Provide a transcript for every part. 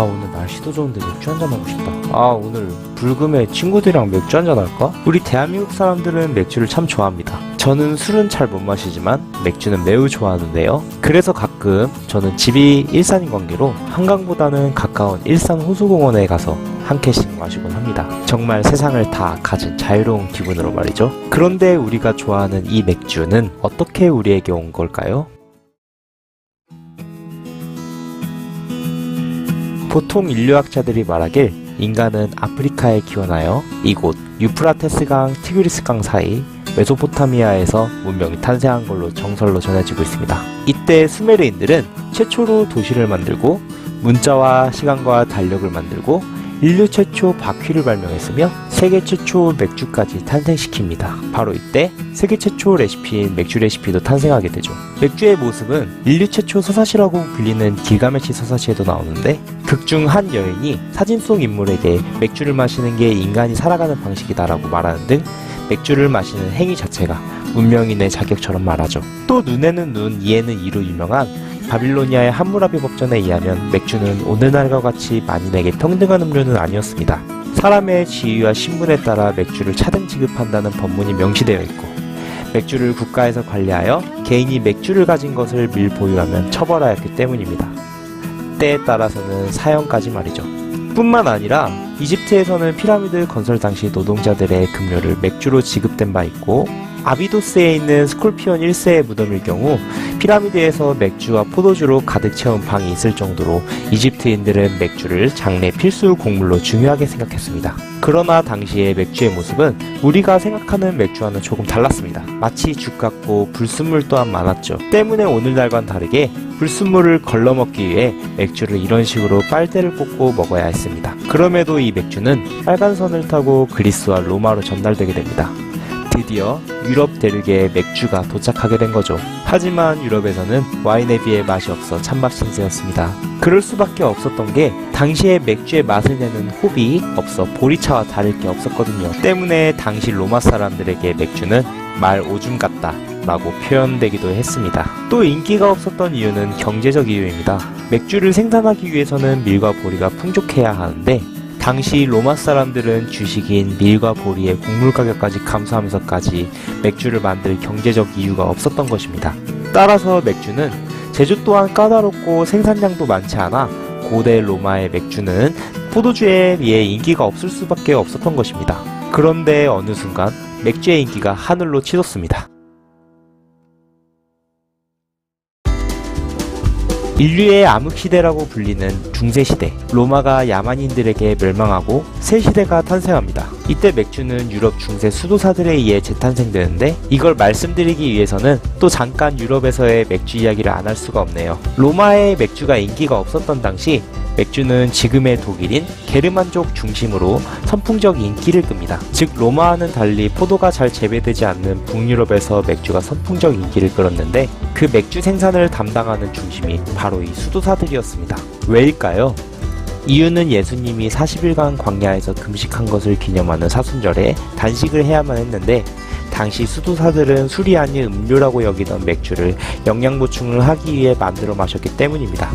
오늘 날씨도 좋은데 맥주 한잔 하고 싶다. 오늘 불금에 친구들이랑 맥주 한잔 할까? 우리 대한민국 사람들은 맥주를 참 좋아합니다. 저는 술은 잘 못 마시지만 맥주는 매우 좋아하는데요. 그래서 가끔 저는 집이 일산인 관계로 한강보다는 가까운 일산 호수공원에 가서 한 캔씩 마시곤 합니다. 정말 세상을 다 가진 자유로운 기분으로 말이죠. 그런데 우리가 좋아하는 이 맥주는 어떻게 우리에게 온 걸까요? 보통 인류학자들이 말하길 인간은 아프리카에 기원하여 이곳 유프라테스강, 티그리스강 사이 메소포타미아에서 문명이 탄생한 걸로 정설로 전해지고 있습니다. 이때 수메르인들은 최초로 도시를 만들고 문자와 시간과 달력을 만들고 인류 최초 바퀴를 발명했으며 세계 최초 맥주까지 탄생시킵니다. 바로 이때 세계 최초 레시피인 맥주 레시피도 탄생하게 되죠. 맥주의 모습은 인류 최초 서사시라고 불리는 길가메시 서사시에도 나오는데 극중 한 여인이 사진 속 인물에게 맥주를 마시는 게 인간이 살아가는 방식이다라고 말하는 등 맥주를 마시는 행위 자체가 문명인의 자격처럼 말하죠. 또 눈에는 눈, 이에는 이로 유명한 바빌로니아의 함무라비 법전에 의하면 맥주는 오늘날과 같이 만인에게 평등한 음료는 아니었습니다. 사람의 지위와 신분에 따라 맥주를 차등 지급한다는 법문이 명시되어 있고 맥주를 국가에서 관리하여 개인이 맥주를 가진 것을 밀보유하면 처벌하였기 때문입니다. 때에 따라서는 사형까지 말이죠. 뿐만 아니라 이집트에서는 피라미드 건설 당시 노동자들의 급료를 맥주로 지급된 바 있고 아비도스에 있는 스콜피온 1세의 무덤일 경우 피라미드에서 맥주와 포도주로 가득 채운 방이 있을 정도로 이집트인들은 맥주를 장례 필수 곡물로 중요하게 생각했습니다. 그러나 당시의 맥주의 모습은 우리가 생각하는 맥주와는 조금 달랐습니다. 마치 죽 같고 불순물 또한 많았죠. 때문에 오늘날과는 다르게 불순물을 걸러먹기 위해 맥주를 이런 식으로 빨대를 꽂고 먹어야 했습니다. 그럼에도 이 맥주는 빨간 선을 타고 그리스와 로마로 전달되게 됩니다. 드디어 유럽 대륙에 맥주가 도착하게 된 거죠. 하지만 유럽에서는 와인에 비해 맛이 없어 찬밥 신세였습니다. 그럴 수밖에 없었던 게 당시에 맥주의 맛을 내는 홉이 없어 보리차와 다를 게 없었거든요. 때문에 당시 로마 사람들에게 맥주는 말 오줌 같다 라고 표현되기도 했습니다. 또 인기가 없었던 이유는 경제적 이유입니다. 맥주를 생산하기 위해서는 밀과 보리가 풍족해야 하는데 당시 로마 사람들은 주식인 밀과 보리의 곡물 가격까지 감소하면서까지 맥주를 만들 경제적 이유가 없었던 것입니다. 따라서 맥주는 제조 또한 까다롭고 생산량도 많지 않아 고대 로마의 맥주는 포도주에 비해 인기가 없을 수밖에 없었던 것입니다. 그런데 어느 순간 맥주의 인기가 하늘로 치솟습니다. 인류의 암흑시대라고 불리는 중세시대, 로마가 야만인들에게 멸망하고 새 시대가 탄생합니다. 이때 맥주는 유럽 중세 수도사들에 의해 재탄생되는데 이걸 말씀드리기 위해서는 또 잠깐 유럽에서의 맥주 이야기를 안 할 수가 없네요. 로마의 맥주가 인기가 없었던 당시 맥주는 지금의 독일인 게르만족 중심으로 선풍적 인기를 끕니다. 즉 로마와는 달리 포도가 잘 재배되지 않는 북유럽에서 맥주가 선풍적 인기를 끌었는데 그 맥주 생산을 담당하는 중심이 바로 이 수도사들이었습니다. 왜일까요? 이유는 예수님이 40일간 광야에서 금식한 것을 기념하는 사순절에 단식을 해야만 했는데 당시 수도사들은 술이 아닌 음료라고 여기던 맥주를 영양 보충을 하기 위해 만들어 마셨기 때문입니다.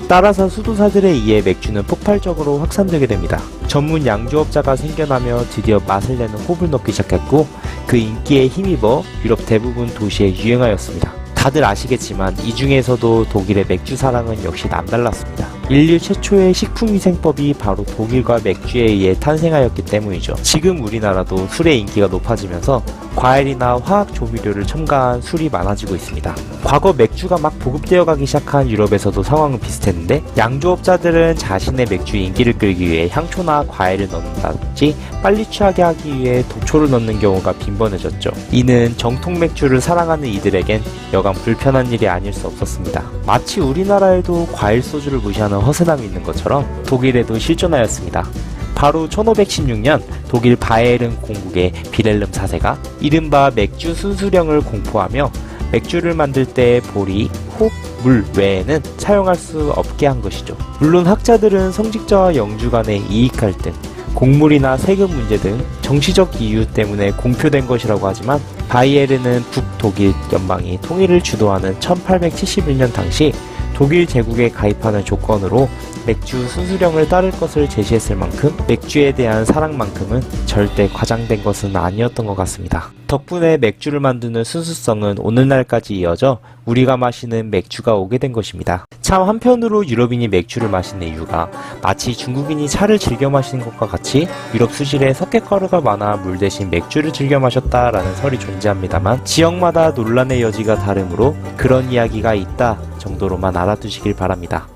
따라서 수도사들에 의해 맥주는 폭발적으로 확산되게 됩니다. 전문 양조업자가 생겨나며 드디어 맛을 내는 홉을 넣기 시작했고 그 인기에 힘입어 유럽 대부분 도시에 유행하였습니다. 다들 아시겠지만 이 중에서도 독일의 맥주 사랑은 역시 남달랐습니다. 인류 최초의 식품위생법이 바로 독일과 맥주에 의해 탄생하였기 때문이죠. 지금 우리나라도 술의 인기가 높아지면서 과일이나 화학 조미료를 첨가한 술이 많아지고 있습니다. 과거 맥주가 막 보급되어 가기 시작한 유럽에서도 상황은 비슷했는데 양조업자들은 자신의 맥주 인기를 끌기 위해 향초나 과일을 넣는다든지 빨리 취하게 하기 위해 독초를 넣는 경우가 빈번해졌죠. 이는 정통 맥주를 사랑하는 이들에겐 여간 불편한 일이 아닐 수 없었습니다. 마치 우리나라에도 과일 소주를 무시하는 허세남이 있는 것처럼 독일에도 실존하였습니다. 바로 1516년 독일 바이에른 공국의 빌헬름 4세가 이른바 맥주 순수령을 공포하며 맥주를 만들 때 보리, 홉, 물 외에는 사용할 수 없게 한 것이죠. 물론 학자들은 성직자와 영주 간의 이익 갈등, 곡물이나 세금 문제 등 정치적 이유 때문에 공표된 것이라고 하지만 바이에른은 북독일 연방이 통일을 주도하는 1871년 당시 독일 제국에 가입하는 조건으로 맥주 순수령을 따를 것을 제시했을 만큼 맥주에 대한 사랑만큼은 절대 과장된 것은 아니었던 것 같습니다. 덕분에 맥주를 만드는 순수성은 오늘날까지 이어져 우리가 마시는 맥주가 오게 된 것입니다. 참 한편으로 유럽인이 맥주를 마시는 이유가 마치 중국인이 차를 즐겨 마시는 것과 같이 유럽 수질에 석회가루가 많아 물 대신 맥주를 즐겨 마셨다라는 설이 존재합니다만 지역마다 논란의 여지가 다르므로 그런 이야기가 있다 정도로만 알아두시길 바랍니다.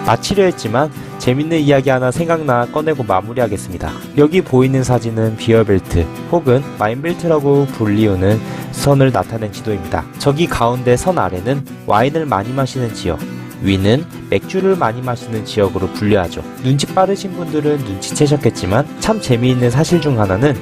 마치려 했지만 재밌는 이야기 하나 생각나 꺼내고 마무리하겠습니다. 여기 보이는 사진은 비어벨트 혹은 마인벨트라고 불리우는 선을 나타낸 지도입니다. 저기 가운데 선 아래는 와인을 많이 마시는 지역, 위는 맥주를 많이 마시는 지역으로 분류하죠. 눈치 빠르신 분들은 눈치채셨겠지만 참 재미있는 사실 중 하나는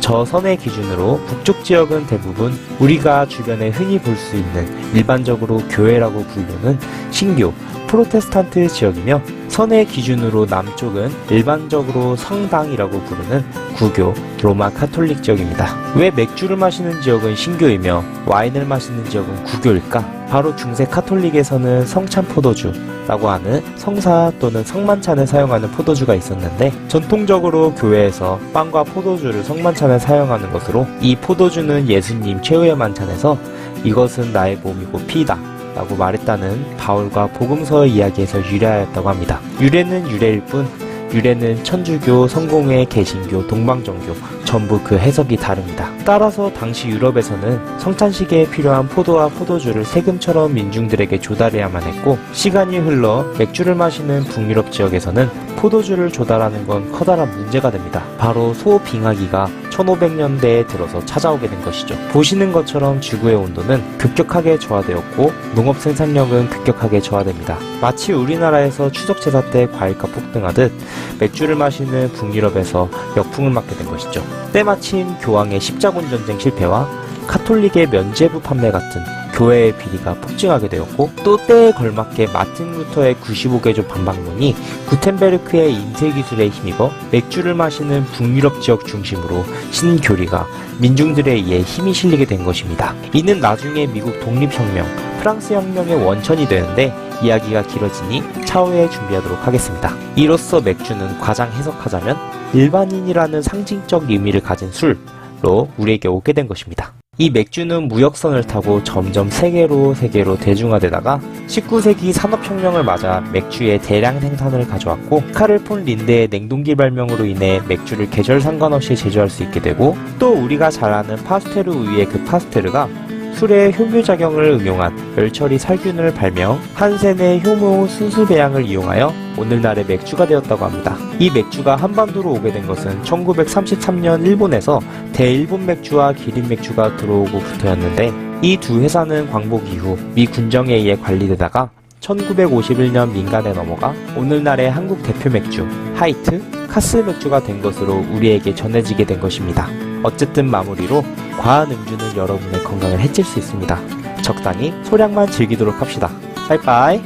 저 선의 기준으로 북쪽 지역은 대부분 우리가 주변에 흔히 볼 수 있는 일반적으로 교회라고 부르는 신교, 프로테스탄트 지역이며 선의 기준으로 남쪽은 일반적으로 성당이라고 부르는 구교, 로마 카톨릭 지역입니다. 왜 맥주를 마시는 지역은 신교이며 와인을 마시는 지역은 구교일까? 바로 중세 카톨릭에서는 성찬 포도주라고 하는 성사 또는 성만찬을 사용하는 포도주가 있었는데 전통적으로 교회에서 빵과 포도주를 성만찬에 사용하는 것으로 이 포도주는 예수님 최후의 만찬에서 이것은 나의 몸이고 피이다 라고 말했다는 바울과 복음서의 이야기에서 유래하였다고 합니다. 유래는 유래일 뿐 유래는 천주교, 성공회, 개신교, 동방정교 전부 그 해석이 다릅니다. 따라서 당시 유럽에서는 성찬식에 필요한 포도와 포도주를 세금처럼 민중들에게 조달해야만 했고 시간이 흘러 맥주를 마시는 북유럽 지역에서는 포도주를 조달하는 건 커다란 문제가 됩니다. 바로 소빙하기가 1500년대에 들어서 찾아오게 된 것이죠. 보시는 것처럼 지구의 온도는 급격하게 저하되었고 농업 생산력은 급격하게 저하됩니다. 마치 우리나라에서 추석 제사 때 과일값 폭등하듯 맥주를 마시는 북유럽에서 역풍을 맞게 된 것이죠. 때마침 교황의 십자군 전쟁 실패와 카톨릭의 면죄부 판매 같은 교회의 비리가 폭증하게 되었고 또 때에 걸맞게 마틴 루터의 95개조 반박문이 구텐베르크의 인쇄기술에 힘입어 맥주를 마시는 북유럽 지역 중심으로 신교리가 민중들에 의해 힘이 실리게 된 것입니다. 이는 나중에 미국 독립혁명, 프랑스 혁명의 원천이 되는데 이야기가 길어지니 차후에 준비하도록 하겠습니다. 이로써 맥주는 과장 해석하자면 일반인이라는 상징적 의미를 가진 술로 우리에게 오게 된 것입니다. 이 맥주는 무역선을 타고 점점 세계로 대중화되다가 19세기 산업혁명을 맞아 맥주의 대량 생산을 가져왔고 카를 폰 린데의 냉동기 발명으로 인해 맥주를 계절 상관없이 제조할 수 있게 되고 또 우리가 잘 아는 파스테르 우유의 그 파스테르가 술의 효묘작용을 응용한 멸처리 살균을 발명, 한센의 효모 순수 배양을 이용하여 오늘날의 맥주가 되었다고 합니다. 이 맥주가 한반도로 오게 된 것은 1933년 일본에서 대일본 맥주와 기린 맥주가 들어오고부터였는데 이 두 회사는 광복 이후 미 군정에 의해 관리되다가 1951년 민간에 넘어가 오늘날의 한국 대표 맥주 하이트, 카스 맥주가 된 것으로 우리에게 전해지게 된 것입니다. 어쨌든 마무리로 과한 음주는 여러분의 건강을 해칠 수 있습니다. 적당히 소량만 즐기도록 합시다. 빠이빠이.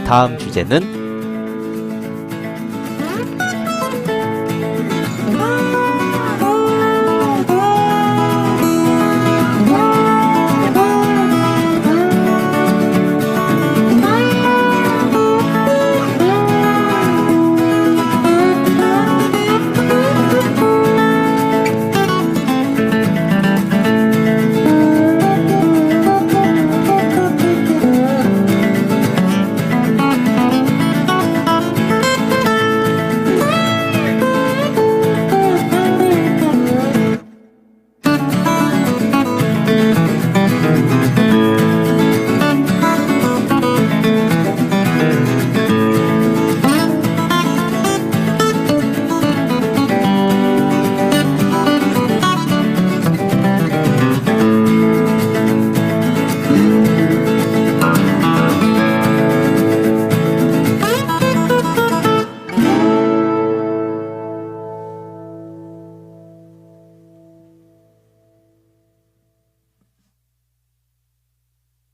다음 주제는